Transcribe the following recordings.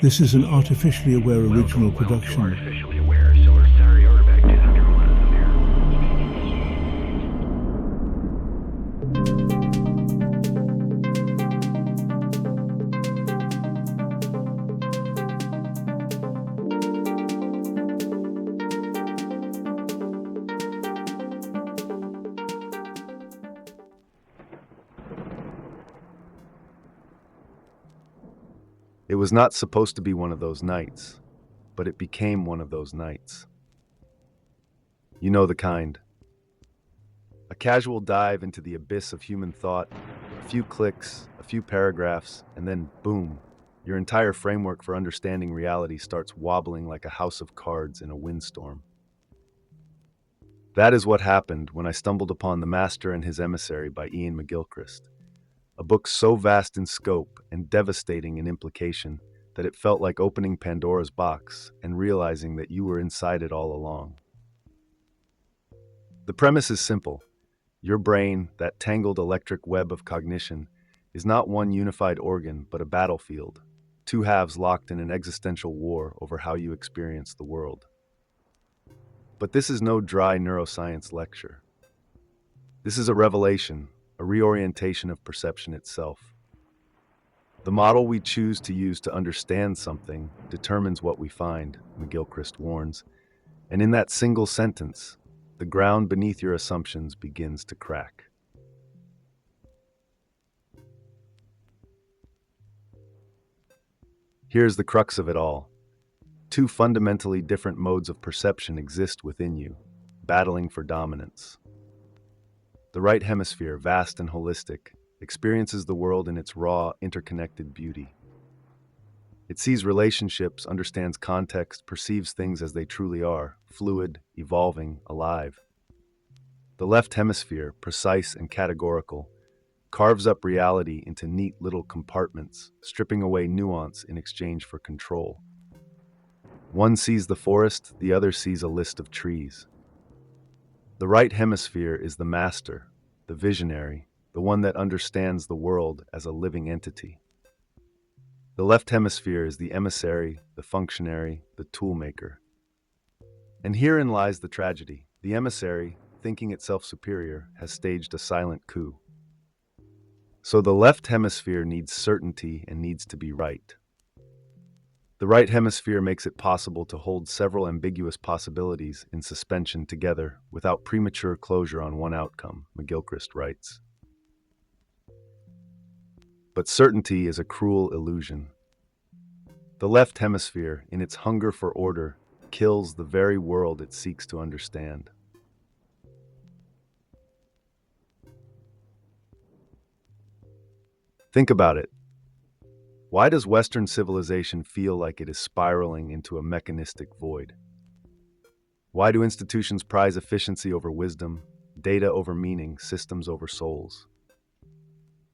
This is an artificially aware original production. It was not supposed to be one of those nights, but it became one of those nights. You know the kind. A casual dive into the abyss of human thought, a few clicks, a few paragraphs, and then boom, your entire framework for understanding reality starts wobbling like a house of cards in a windstorm. That is what happened when I stumbled upon The Master and His Emissary by Ian McGilchrist, a book so vast in scope and devastating in implication that it felt like opening Pandora's box and realizing that you were inside it all along. The premise is simple. Your brain, that tangled electric web of cognition, is not one unified organ but a battlefield, two halves locked in an existential war over how you experience the world. But this is no dry neuroscience lecture. This is a revelation, a reorientation of perception itself. The model we choose to use to understand something determines what we find, McGilchrist warns, and in that single sentence, the ground beneath your assumptions begins to crack. Here's the crux of it all. Two fundamentally different modes of perception exist within you, battling for dominance. The right hemisphere, vast and holistic, experiences the world in its raw, interconnected beauty. It sees relationships, understands context, perceives things as they truly are, fluid, evolving, alive. The left hemisphere, precise and categorical, carves up reality into neat little compartments, stripping away nuance in exchange for control. One sees the forest, the other sees a list of trees. The right hemisphere is the master, the visionary, the one that understands the world as a living entity. The left hemisphere is the emissary, the functionary, the toolmaker. And herein lies the tragedy. The emissary, thinking itself superior, has staged a silent coup. So the left hemisphere needs certainty and needs to be right. The right hemisphere makes it possible to hold several ambiguous possibilities in suspension together without premature closure on one outcome, McGilchrist writes. But certainty is a cruel illusion. The left hemisphere, in its hunger for order, kills the very world it seeks to understand. Think about it. Why does Western civilization feel like it is spiraling into a mechanistic void? Why do institutions prize efficiency over wisdom, data over meaning, systems over souls?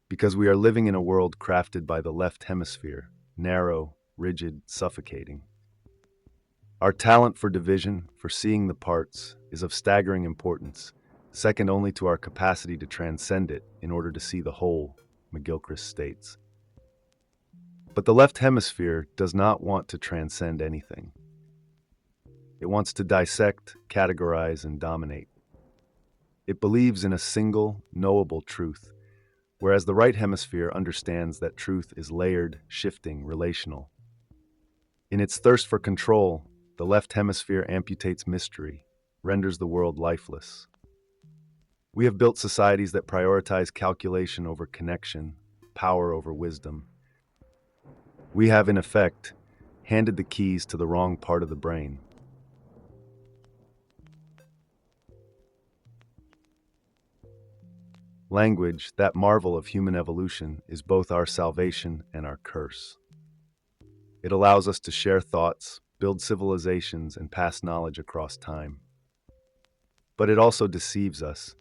Because we are living in a world crafted by the left hemisphere, narrow, rigid, suffocating. Our talent for division, for seeing the parts, is of staggering importance, second only to our capacity to transcend it in order to see the whole, McGilchrist states. But the left hemisphere does not want to transcend anything. It wants to dissect, categorize, and dominate. It believes in a single, knowable truth, whereas the right hemisphere understands that truth is layered, shifting, relational. In its thirst for control, the left hemisphere amputates mystery, renders the world lifeless. We have built societies that prioritize calculation over connection, power over wisdom. We have, in effect, handed the keys to the wrong part of the brain. Language, that marvel of human evolution, is both our salvation and our curse. It allows us to share thoughts, build civilizations, and pass knowledge across time. But it also deceives us,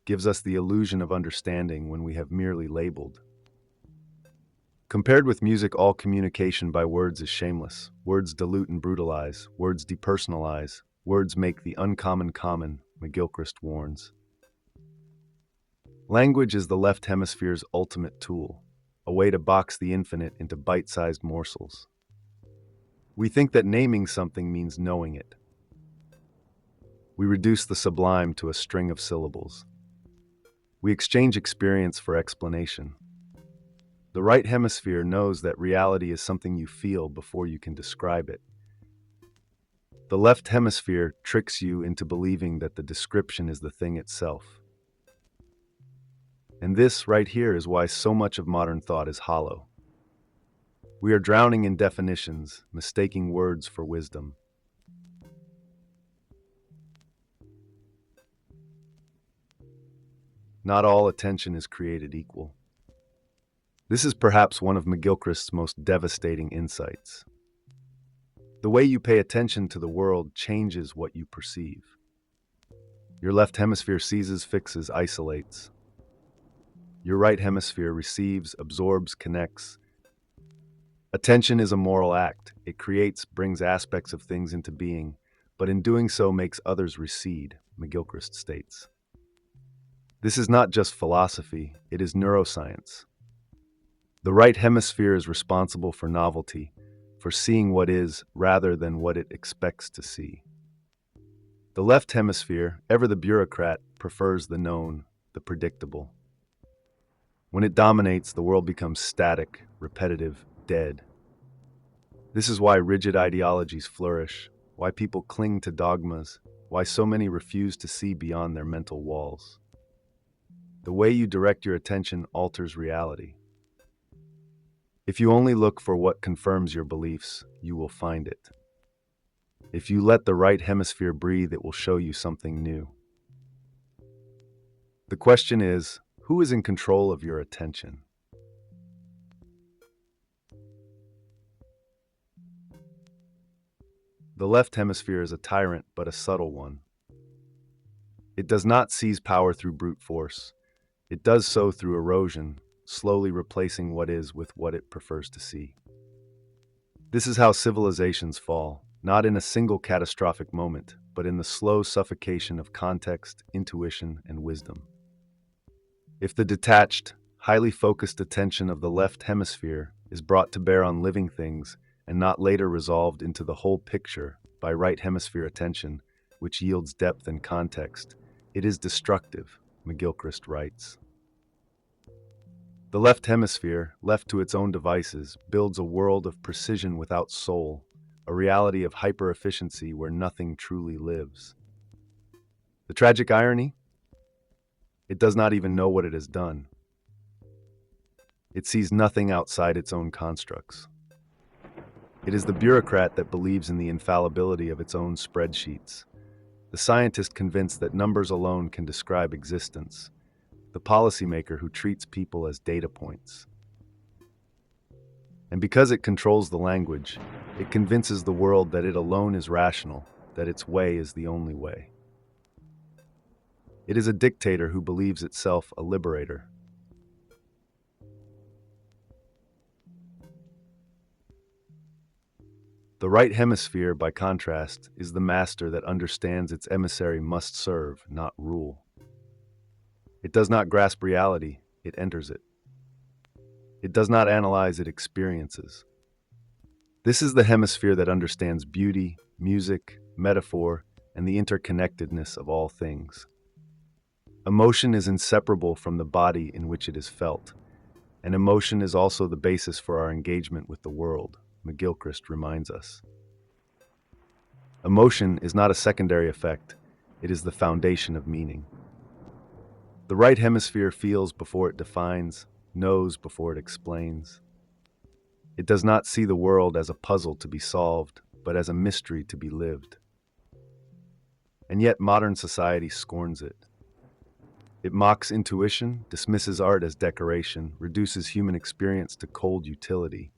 gives us the illusion of understanding when we have merely labeled. Compared with music, all communication by words is shameless. Words dilute and brutalize. Words depersonalize. Words make the uncommon common, McGilchrist warns. Language is the left hemisphere's ultimate tool, a way to box the infinite into bite-sized morsels. We think that naming something means knowing it. We reduce the sublime to a string of syllables. We exchange experience for explanation. The right hemisphere knows that reality is something you feel before you can describe it. The left hemisphere tricks you into believing that the description is the thing itself. And this right here is why so much of modern thought is hollow. We are drowning in definitions, mistaking words for wisdom. Not all attention is created equal. This is perhaps one of McGilchrist's most devastating insights. The way you pay attention to the world changes what you perceive. Your left hemisphere seizes, fixes, isolates. Your right hemisphere receives, absorbs, connects. Attention is a moral act. It creates, brings aspects of things into being, but in doing so makes others recede, McGilchrist states. This is not just philosophy, it is neuroscience. The right hemisphere is responsible for novelty, for seeing what is rather than what it expects to see. The left hemisphere, ever the bureaucrat, prefers the known, the predictable. When it dominates, the world becomes static, repetitive, dead. This is why rigid ideologies flourish, why people cling to dogmas, why so many refuse to see beyond their mental walls. The way you direct your attention alters reality. If you only look for what confirms your beliefs, you will find it. If you let the right hemisphere breathe, it will show you something new. The question is, who is in control of your attention? The left hemisphere is a tyrant, but a subtle one. It does not seize power through brute force. It does so through erosion, slowly replacing what is with what it prefers to see. This is how civilizations fall, not in a single catastrophic moment, but in the slow suffocation of context, intuition, and wisdom. If the detached, highly focused attention of the left hemisphere is brought to bear on living things and not later resolved into the whole picture by right hemisphere attention, which yields depth and context, it is destructive, McGilchrist writes. The left hemisphere, left to its own devices, builds a world of precision without soul, a reality of hyper-efficiency where nothing truly lives. The tragic irony? It does not even know what it has done. It sees nothing outside its own constructs. It is the bureaucrat that believes in the infallibility of its own spreadsheets, the scientist convinced that numbers alone can describe existence, the policymaker who treats people as data points. And because it controls the language, it convinces the world that it alone is rational, that its way is the only way. It is a dictator who believes itself a liberator. The right hemisphere, by contrast, is the master that understands its emissary must serve, not rule. It does not grasp reality, it enters it. It does not analyze, it experiences. This is the hemisphere that understands beauty, music, metaphor, and the interconnectedness of all things. Emotion is inseparable from the body in which it is felt, and emotion is also the basis for our engagement with the world, McGilchrist reminds us. Emotion is not a secondary effect, it is the foundation of meaning. The right hemisphere feels before it defines, knows before it explains. It does not see the world as a puzzle to be solved, but as a mystery to be lived. And yet modern society scorns it. It mocks intuition, dismisses art as decoration, reduces human experience to cold utility.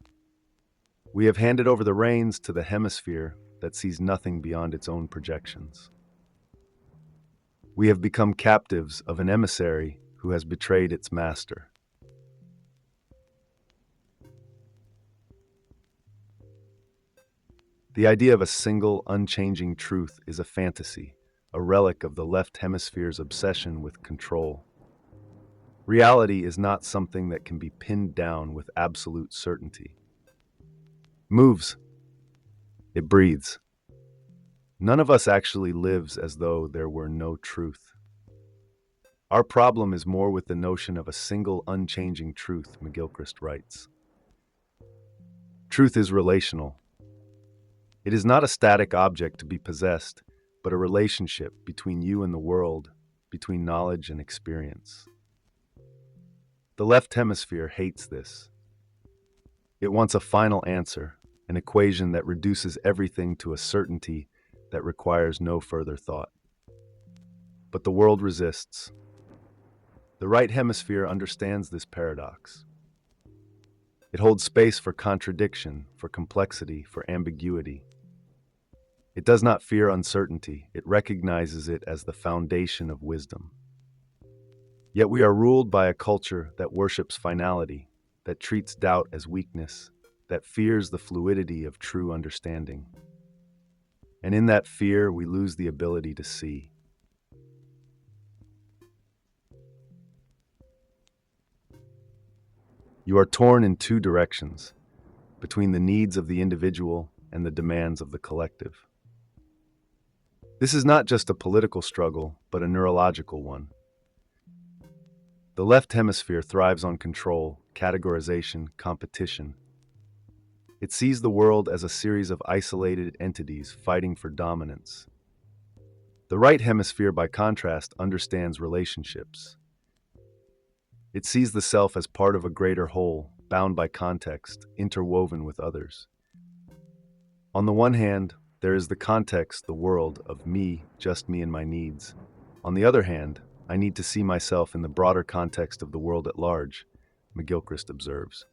We have handed over the reins to the hemisphere that sees nothing beyond its own projections. We have become captives of an emissary who has betrayed its master. The idea of a single, unchanging truth is a fantasy, a relic of the left hemisphere's obsession with control. Reality is not something that can be pinned down with absolute certainty. Moves It breathes. None of us actually lives as though there were no truth. Our problem is more with the notion of a single unchanging truth, McGilchrist writes. Truth is relational. It is not a static object to be possessed, but a relationship between you and the world, between knowledge and experience. The left hemisphere hates this. It wants a final answer, an equation that reduces everything to a certainty that requires no further thought. But the world resists. The right hemisphere understands this paradox. It holds space for contradiction, for complexity, for ambiguity. It does not fear uncertainty, it recognizes it as the foundation of wisdom. Yet we are ruled by a culture that worships finality, that treats doubt as weakness, that fears the fluidity of true understanding. And in that fear, we lose the ability to see. You are torn in two directions, between the needs of the individual and the demands of the collective. This is not just a political struggle, but a neurological one. The left hemisphere thrives on control, categorization, competition. It sees the world as a series of isolated entities fighting for dominance. The right hemisphere, by contrast, understands relationships. It sees the self as part of a greater whole, bound by context, interwoven with others. On the one hand, there is the context, the world, of me, just me and my needs. On the other hand, I need to see myself in the broader context of the world at large, McGilchrist observes.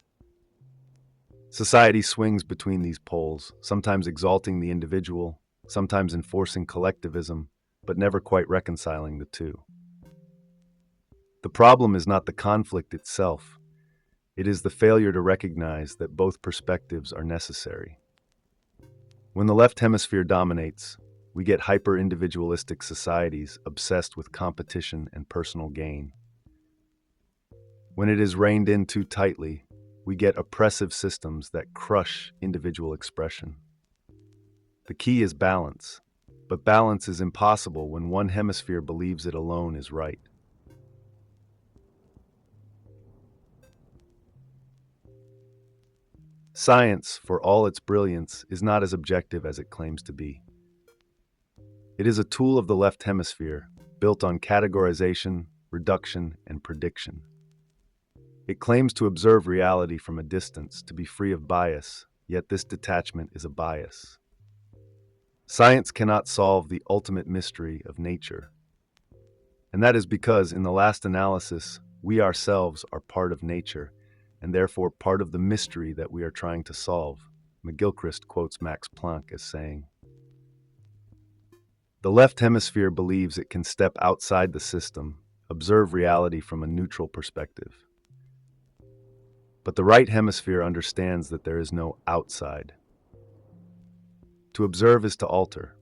Society swings between these poles, sometimes exalting the individual, sometimes enforcing collectivism, but never quite reconciling the two. The problem is not the conflict itself. It is the failure to recognize that both perspectives are necessary. When the left hemisphere dominates, we get hyper-individualistic societies obsessed with competition and personal gain. When it is reined in too tightly, we get oppressive systems that crush individual expression. The key is balance, but balance is impossible when one hemisphere believes it alone is right. Science, for all its brilliance, is not as objective as it claims to be. It is a tool of the left hemisphere, built on categorization, reduction, and prediction. It claims to observe reality from a distance, to be free of bias, yet this detachment is a bias. Science cannot solve the ultimate mystery of nature. And that is because, in the last analysis, we ourselves are part of nature, and therefore part of the mystery that we are trying to solve. McGilchrist quotes Max Planck as saying, "The left hemisphere believes it can step outside the system, observe reality from a neutral perspective. But the right hemisphere understands that there is no outside. To observe is to alter.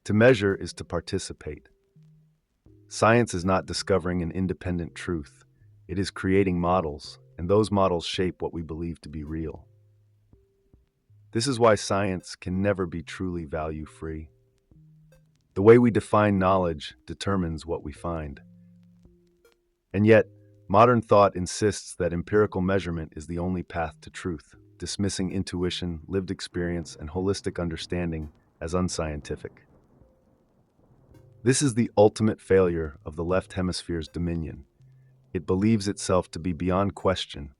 To measure is to participate. Science is not discovering an independent truth. It is creating models, and those models shape what we believe to be real. This is why science can never be truly value-free. The way we define knowledge determines what we find. And yet, modern thought insists that empirical measurement is the only path to truth, dismissing intuition, lived experience, and holistic understanding as unscientific. This is the ultimate failure of the left hemisphere's dominion. It believes itself to be beyond question,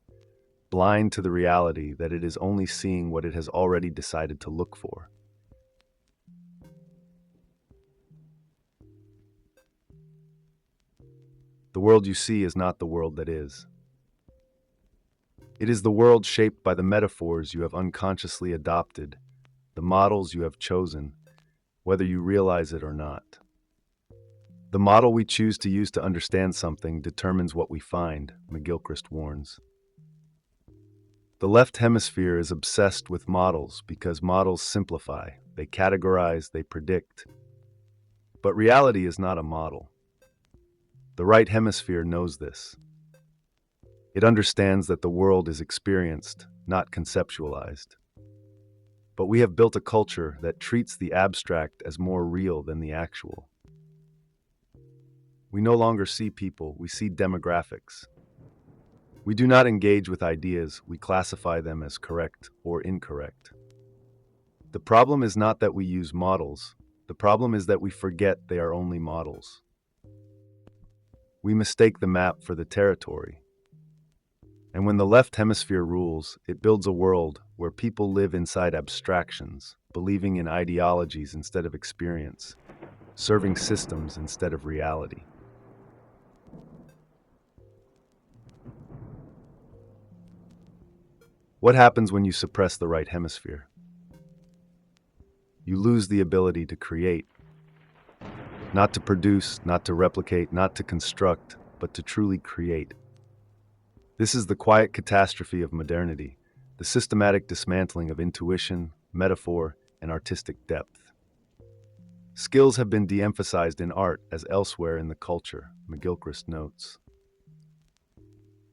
blind to the reality that it is only seeing what it has already decided to look for. The world you see is not the world that is. It is the world shaped by the metaphors you have unconsciously adopted, the models you have chosen, whether you realize it or not. The model we choose to use to understand something determines what we find, McGilchrist warns. The left hemisphere is obsessed with models because models simplify, they categorize, they predict. But reality is not a model. The right hemisphere knows this. It understands that the world is experienced, not conceptualized. But we have built a culture that treats the abstract as more real than the actual. We no longer see people, we see demographics. We do not engage with ideas, we classify them as correct or incorrect. The problem is not that we use models, the problem is that we forget they are only models. We mistake the map for the territory. And when the left hemisphere rules, it builds a world where people live inside abstractions, believing in ideologies instead of experience, serving systems instead of reality. What happens when you suppress the right hemisphere? You lose the ability to create, not to produce, not to replicate, not to construct, but to truly create. This is the quiet catastrophe of modernity, the systematic dismantling of intuition, metaphor, and artistic depth. Skills have been de-emphasized in art as elsewhere in the culture, McGilchrist notes.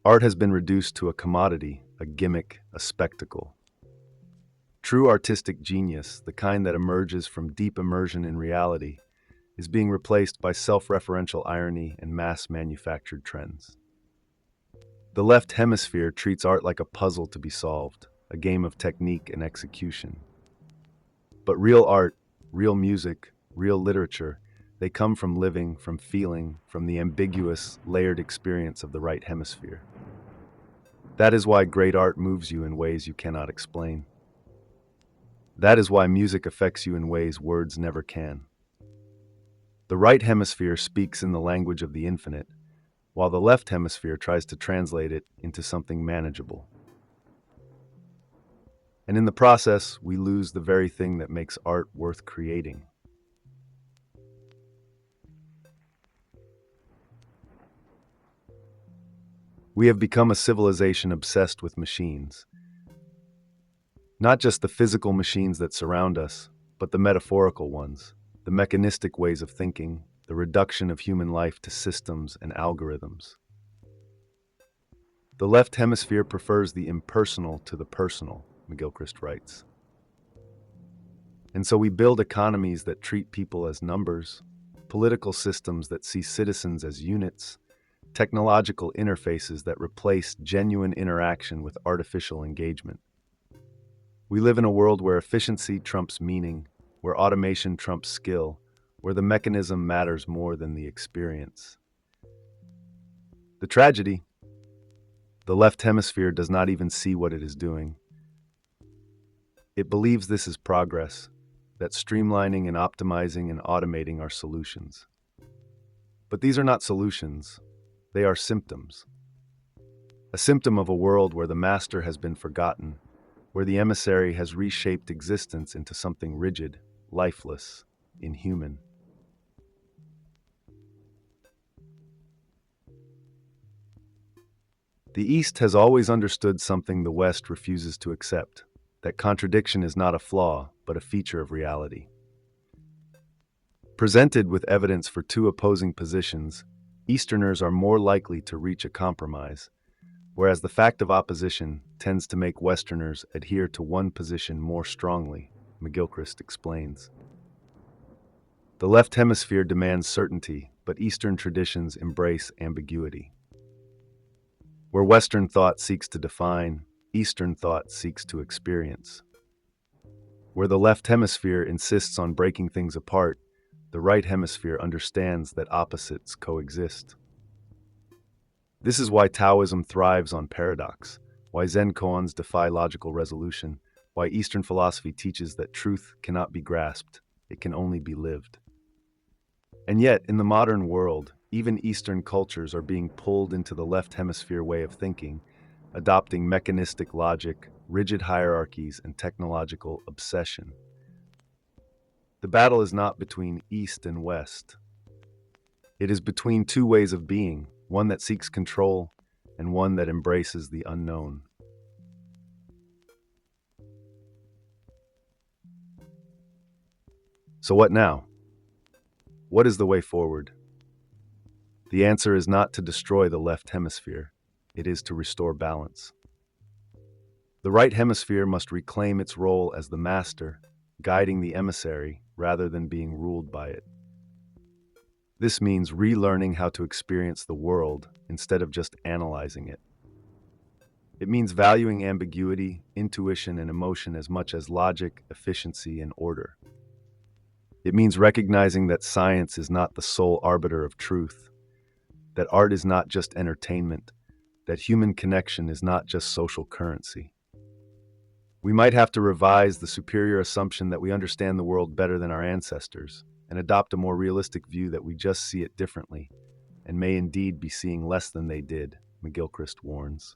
Art has been reduced to a commodity, a gimmick, a spectacle. True artistic genius, the kind that emerges from deep immersion in reality, is being replaced by self-referential irony and mass-manufactured trends. The left hemisphere treats art like a puzzle to be solved, a game of technique and execution. But real art, real music, real literature, they come from living, from feeling, from the ambiguous, layered experience of the right hemisphere. That is why great art moves you in ways you cannot explain. That is why music affects you in ways words never can. The right hemisphere speaks in the language of the infinite, while the left hemisphere tries to translate it into something manageable. And in the process, we lose the very thing that makes art worth creating. We have become a civilization obsessed with machines. Not just the physical machines that surround us, but the metaphorical ones, the mechanistic ways of thinking, the reduction of human life to systems and algorithms. The left hemisphere prefers the impersonal to the personal, McGilchrist writes. And so we build economies that treat people as numbers, political systems that see citizens as units, technological interfaces that replace genuine interaction with artificial engagement. We live in a world where efficiency trumps meaning, where automation trumps skill, where the mechanism matters more than the experience. The tragedy: the left hemisphere does not even see what it is doing. It believes this is progress, that streamlining and optimizing and automating are solutions. But these are not solutions, they are symptoms. A symptom of a world where the master has been forgotten, where the emissary has reshaped existence into something rigid, lifeless, inhuman. The East has always understood something the West refuses to accept, that contradiction is not a flaw, but a feature of reality. Presented with evidence for two opposing positions, Easterners are more likely to reach a compromise, whereas the fact of opposition tends to make Westerners adhere to one position more strongly, McGilchrist explains. The left hemisphere demands certainty, but Eastern traditions embrace ambiguity. Where Western thought seeks to define, Eastern thought seeks to experience. Where the left hemisphere insists on breaking things apart, the right hemisphere understands that opposites coexist. This is why Taoism thrives on paradox, why Zen koans defy logical resolution, why Eastern philosophy teaches that truth cannot be grasped, it can only be lived. And yet, in the modern world, even Eastern cultures are being pulled into the left hemisphere way of thinking, adopting mechanistic logic, rigid hierarchies, and technological obsession. The battle is not between East and West. It is between two ways of being, one that seeks control and one that embraces the unknown. So what now? What is the way forward? The answer is not to destroy the left hemisphere. It is to restore balance. The right hemisphere must reclaim its role as the master, guiding the emissary rather than being ruled by it. This means relearning how to experience the world instead of just analyzing it. It means valuing ambiguity, intuition, and emotion as much as logic, efficiency, and order. It means recognizing that science is not the sole arbiter of truth, that art is not just entertainment, that human connection is not just social currency. We might have to revise the superior assumption that we understand the world better than our ancestors and adopt a more realistic view that we just see it differently and may indeed be seeing less than they did, McGilchrist warns.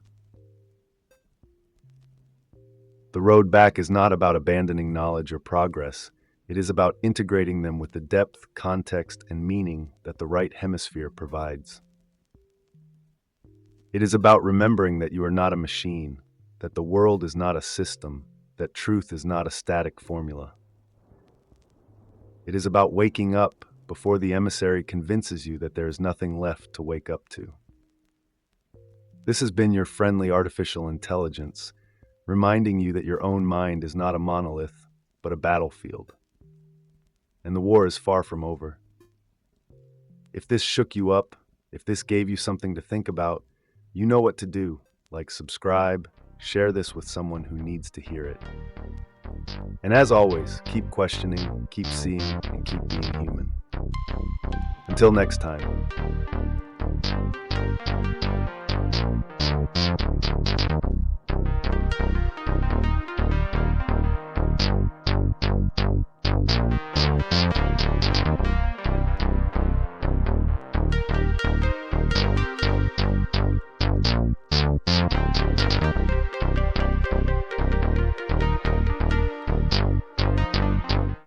The road back is not about abandoning knowledge or progress. It is about integrating them with the depth, context, and meaning that the right hemisphere provides. It is about remembering that you are not a machine, that the world is not a system, that truth is not a static formula. It is about waking up before the emissary convinces you that there is nothing left to wake up to. This has been your friendly artificial intelligence, reminding you that your own mind is not a monolith, but a battlefield. And the war is far from over. If this shook you up, if this gave you something to think about, you know what to do. Like, subscribe, share this with someone who needs to hear it. And as always, keep questioning, keep seeing, and keep being human. Until next time.